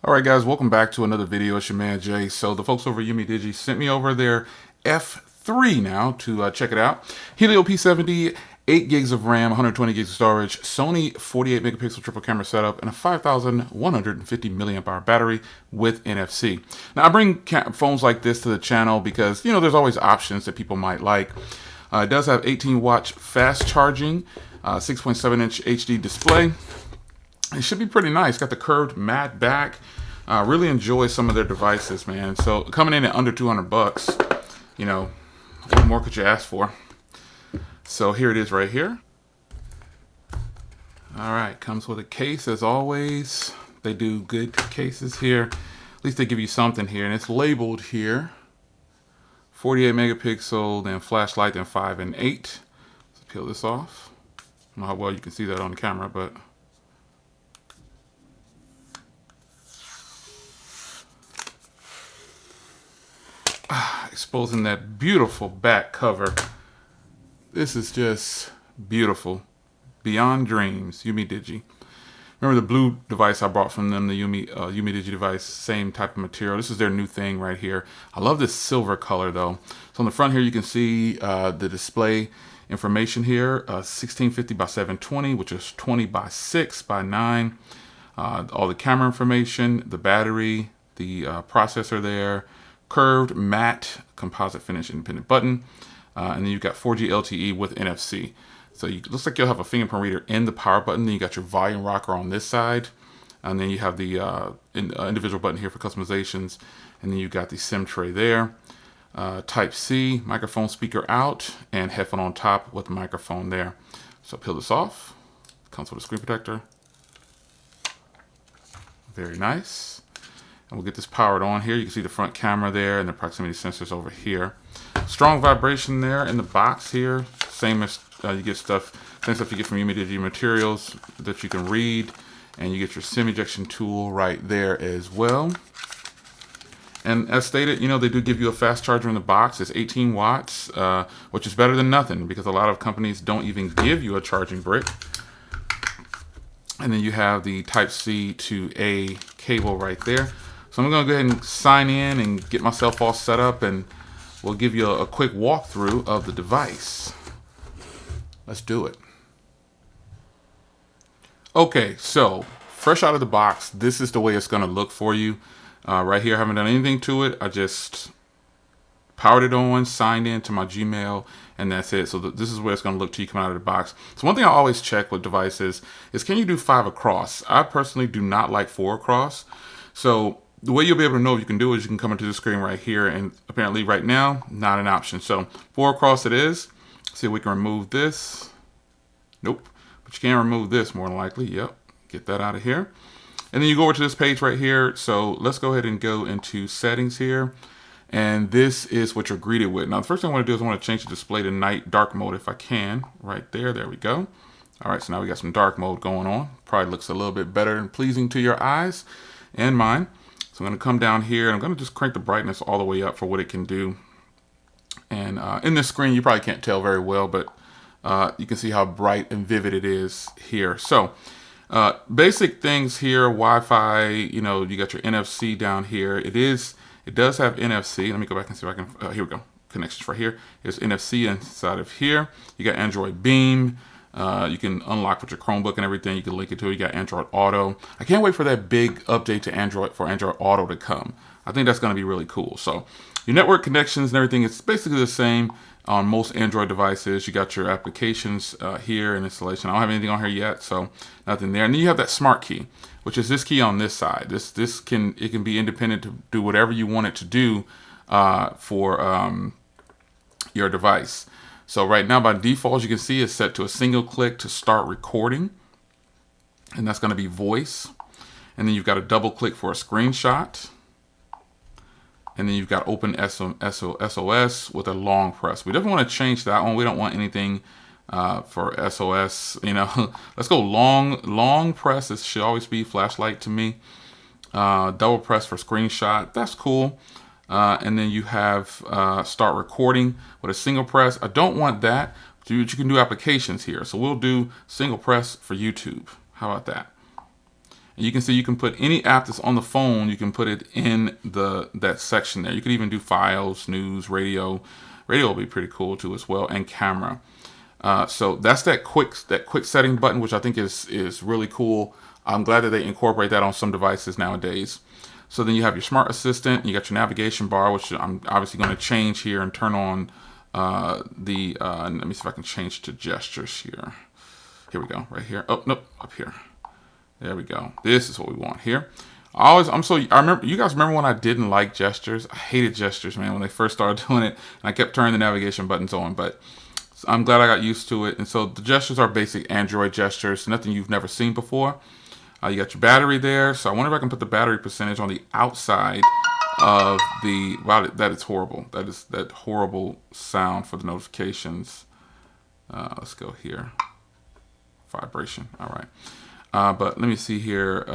All right, guys, welcome back to another video. It's your man Jay. So the folks over at Umidigi sent me over their F3 now to check it out. Helio P70, 8 gigs of RAM, 120 gigs of storage, Sony 48 megapixel triple camera setup, and a 5,150 milliamp hour battery with NFC. Now I bring phones like this to the channel because there's always options that people might like. It does have 18-watt fast charging, 6.7-inch HD display. It should be pretty nice. Got the curved matte back. Really enjoy some of their devices, man. So coming in at under 200 bucks, what more could you ask for? So here it is right here. All right, comes with a case as always. They do good cases here. At least they give you something here, and it's labeled here. 48 megapixel, then flashlight, then 5 and 8. Let's peel this off. I don't know how well you can see that on the camera, but exposing that beautiful back cover. This is just beautiful. Beyond dreams. Umidigi. Remember the blue device I bought from them, the Umidigi device, same type of material. This is their new thing right here. I love this silver color though. So on the front here you can see the display information here, 1650 by 720, which is 20 by 6 by 9. All the camera information, the battery, the processor there, curved matte composite finish independent button, and then you've got 4G LTE with NFC. So it looks like you'll have a fingerprint reader in the power button. Then you got your volume rocker on this side, and then you have the individual button here for customizations, and then you got the SIM tray there. Type C, microphone speaker out, and headphone on top with the microphone there. So peel this off. Comes with a screen protector. Very nice. And we'll get this powered on here. You can see the front camera there and the proximity sensors over here. Strong vibration there in the box here. Same as you get same stuff you get from Umidigi materials that you can read. And you get your SIM ejection tool right there as well. And as stated, they do give you a fast charger in the box. It's 18 watts, which is better than nothing because a lot of companies don't even give you a charging brick. And then you have the Type C to A cable right there. So I'm going to go ahead and sign in and get myself all set up, and we'll give you a quick walkthrough of the device. Let's do it. Okay, so fresh out of the box, this is the way it's going to look for you. Right here, I haven't done anything to it. I just powered it on, signed in to my Gmail, and that's it. So this is where it's going to look to you coming out of the box. So one thing I always check with devices is can you do 5 across? I personally do not like 4 across. So the way you'll be able to know if you can do it is you can come into the screen right here, and apparently right now, not an option. So 4 across it is. See if we can remove this. Nope. But you can remove this more than likely. Yep. Get that out of here. And then you go over to this page right here. So let's go ahead and go into settings here. And this is what you're greeted with. Now, the first thing I want to do is I want to change the display to night dark mode if I can. Right there. There we go. All right. So now we got some dark mode going on. Probably looks a little bit better and pleasing to your eyes and mine. So I'm going to come down here and I'm going to just crank the brightness all the way up for what it can do. And in this screen, you probably can't tell very well, but you can see how bright and vivid it is here. So basic things here, Wi-Fi, you got your NFC down here. It does have NFC. Let me go back and see if I can, here we go. Connections right here. There's NFC inside of here. You got Android Beam. You can unlock with your Chromebook and everything. You can link it to it. You got Android Auto. I can't wait for that big update to Android Auto to come. I think that's going to be really cool. So your network connections and everything is basically the same on most Android devices. You got your applications here and installation. I don't have anything on here yet, so nothing there. And then you have that smart key, which is this key on this side. It can be independent to do whatever you want it to do for your device. So right now by default, as you can see, it's set to a single click to start recording. And that's going to be voice. And then you've got a double click for a screenshot. And then you've got open SOS with a long press. We definitely want to change that one. We don't want anything for SOS. Let's go long press. This should always be flashlight to me. Double press for screenshot. That's cool. And then you have start recording with a single press. I don't want that. You can do applications here. So we'll do single press for YouTube. How about that? And you can see you can put any app that's on the phone, you can put it in that section there. You could even do files, news, radio. Radio will be pretty cool too as well, and camera. So that's that quick setting button, which I think is really cool. I'm glad that they incorporate that on some devices nowadays. So then you have your smart assistant, you got your navigation bar, which I'm obviously going to change here and turn on let me see if I can change to gestures here. Here we go, right here. Oh, nope, up here. There we go. This is what we want here. I remember, you guys remember when I didn't like gestures? I hated gestures, man, when they first started doing it. And I kept turning the navigation buttons on, but I'm glad I got used to it. And so the gestures are basic Android gestures, nothing you've never seen before. You got your battery there. So I wonder if I can put the battery percentage on the outside of the, wow, that is horrible. That is that horrible sound for the notifications. Let's go here. Vibration. All right. But let me see here.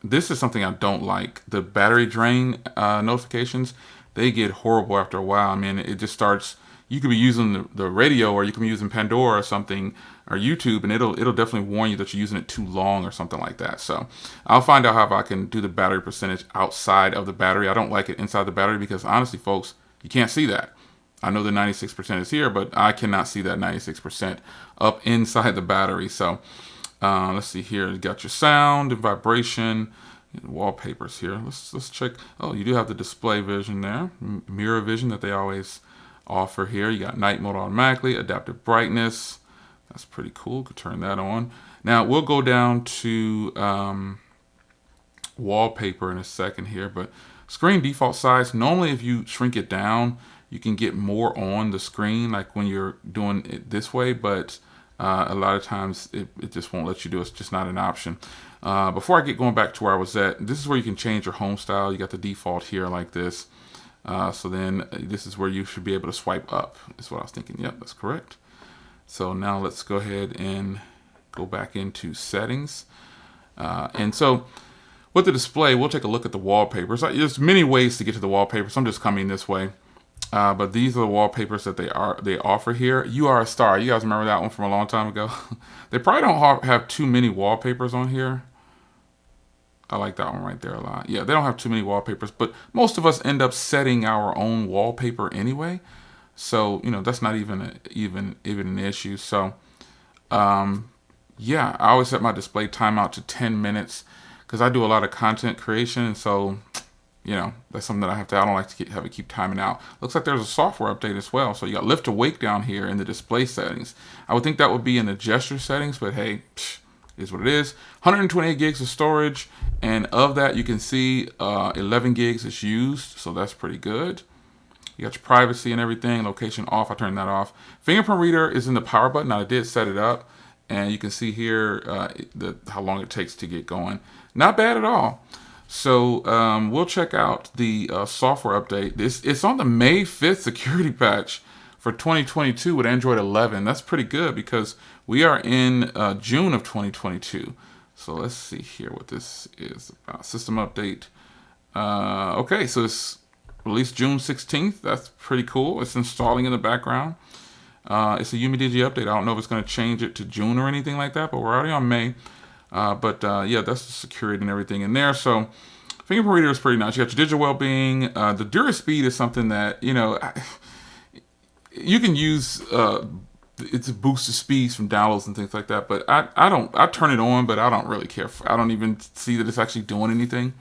This is something I don't like. The battery drain notifications, they get horrible after a while. I mean, it just starts, you could be using the radio, or you can be using Pandora or something, or YouTube, and it'll definitely warn you that you're using it too long or something like that. So I'll find out how I can do the battery percentage outside of the battery. I don't like it inside the battery because honestly, folks, you can't see that. I know the 96% is here, but I cannot see that 96% up inside the battery. So let's see here. You got your sound and vibration and wallpapers here. Let's check. Oh, you do have the display vision there, mirror vision that they always offer here. You got night mode automatically, adaptive brightness. That's pretty cool. Could turn that on. Now we'll go down to wallpaper in a second here, but screen default size. Normally, if you shrink it down, you can get more on the screen, like when you're doing it this way, but a lot of times it just won't let you do it. It's just not an option. Before I get going back to where I was at, this is where you can change your home style. You got the default here like this. So then this is where you should be able to swipe up, is what I was thinking. Yep, that's correct. So now let's go ahead and go back into settings. And so with the display, we'll take a look at the wallpapers. There's many ways to get to the wallpapers. I'm just coming this way. But these are the wallpapers that they offer here. You Are a Star. You guys remember that one from a long time ago? They probably don't have too many wallpapers on here. I like that one right there a lot. Yeah, they don't have too many wallpapers, but most of us end up setting our own wallpaper anyway. So, that's not even an issue. So, yeah, I always set my display timeout to 10 minutes because I do a lot of content creation. And so, that's something that I don't like to have it keep timing out. Looks like there's a software update as well. So you got lift to wake down here in the display settings. I would think that would be in the gesture settings, but hey, is what it is. 128 gigs of storage, and of that you can see 11 gigs is used, so that's pretty good. You got your privacy and everything. Location off, I turned that off. Fingerprint reader is in the power button. Now I did set it up, and you can see here how long it takes to get going. Not bad at all. So we'll check out the software update. It's on the May 5th security patch for 2022 with Android 11. That's pretty good because we are in June of 2022. So let's see here what this is about. System update. Okay, so it's released June 16th. That's pretty cool. It's installing in the background. It's a Umidigi update. I don't know if it's going to change it to June or anything like that, but we're already on May. Yeah, that's the security and everything in there. So fingerprint reader is pretty nice. You got your digital well-being. The DuraSpeed is something that, you can use it's a boost of speeds from downloads and things like that. But I turn it on, but I don't really care. I don't even see that it's actually doing anything.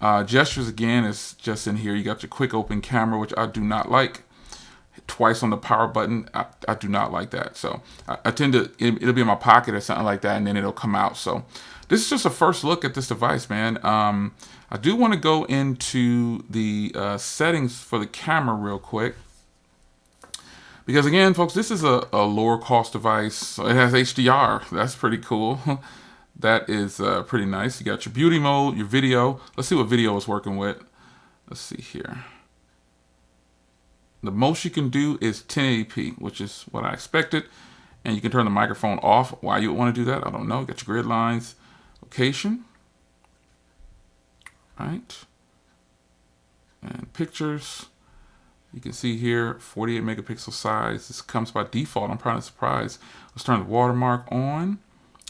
Gestures, again, is just in here. You got your quick open camera, which I do not like. Twice on the power button, I do not like that. So I tend to, it'll be in my pocket or something like that, and then it'll come out. So this is just a first look at this device, man. I do want to go into the settings for the camera real quick. Because again, folks, this is a lower cost device. So it has HDR. That's pretty cool. That is pretty nice. You got your beauty mode, your video. Let's see what video is working with. Let's see here. The most you can do is 1080p, which is what I expected. And you can turn the microphone off. Why you would want to do that, I don't know. You got your grid lines, location, right? And pictures. You can see here, 48 megapixel size. This comes by default. I'm probably surprised. Let's turn the watermark on.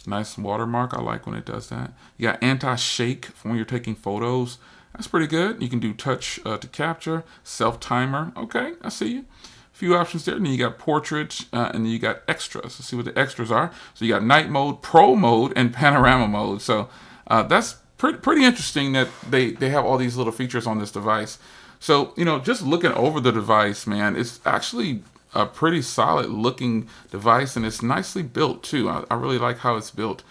Nice watermark. I like when it does that. You got anti-shake for when you're taking photos. That's pretty good. You can do touch to capture, self-timer. Okay, I see you. A few options there. And then you got portrait, and then you got extras. Let's see what the extras are. So you got night mode, pro mode, and panorama mode. So that's pretty interesting that they have all these little features on this device. So, just looking over the device, man, it's actually a pretty solid looking device, and it's nicely built too. I really like how it's built.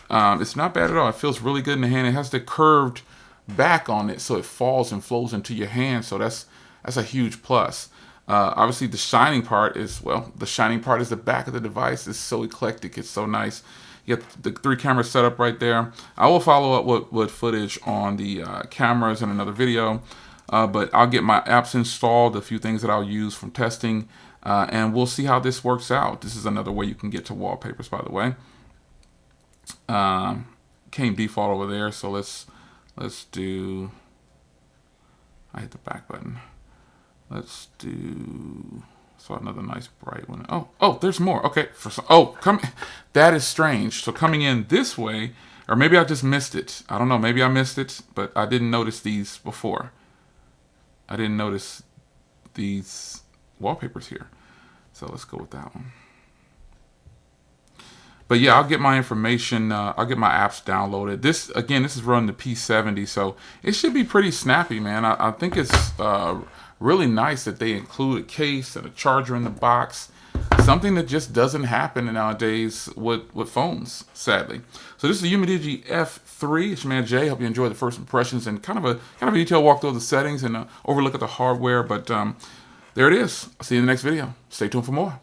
It's not bad at all. It feels really good in the hand. It has the curved back on it, so it falls and flows into your hand. So that's a huge plus. Obviously, the shining part is the back of the device. It's so eclectic. It's so nice. You get the 3 camera setup right there. I will follow up with footage on the cameras in another video, but I'll get my apps installed, a few things that I'll use from testing, and we'll see how this works out. This is another way you can get to wallpapers, by the way. Came default over there, so let's do. I hit the back button. Let's do. So another nice bright one. Oh, there's more. Okay, that is strange. So coming in this way, or maybe I just missed it. I don't know. Maybe I missed it, but I didn't notice these before. I didn't notice these wallpapers here. So let's go with that one. But yeah, I'll get my information. I'll get my apps downloaded. This is running the P70, so it should be pretty snappy, man. I think it's really nice that they include a case and a charger in the box. Something that just doesn't happen nowadays with phones, sadly. So this is the Umidigi F3. It's your man Jay. Hope you enjoyed the first impressions and kind of a detailed walkthrough of the settings and overlook at the hardware. But there it is. I'll see you in the next video. Stay tuned for more.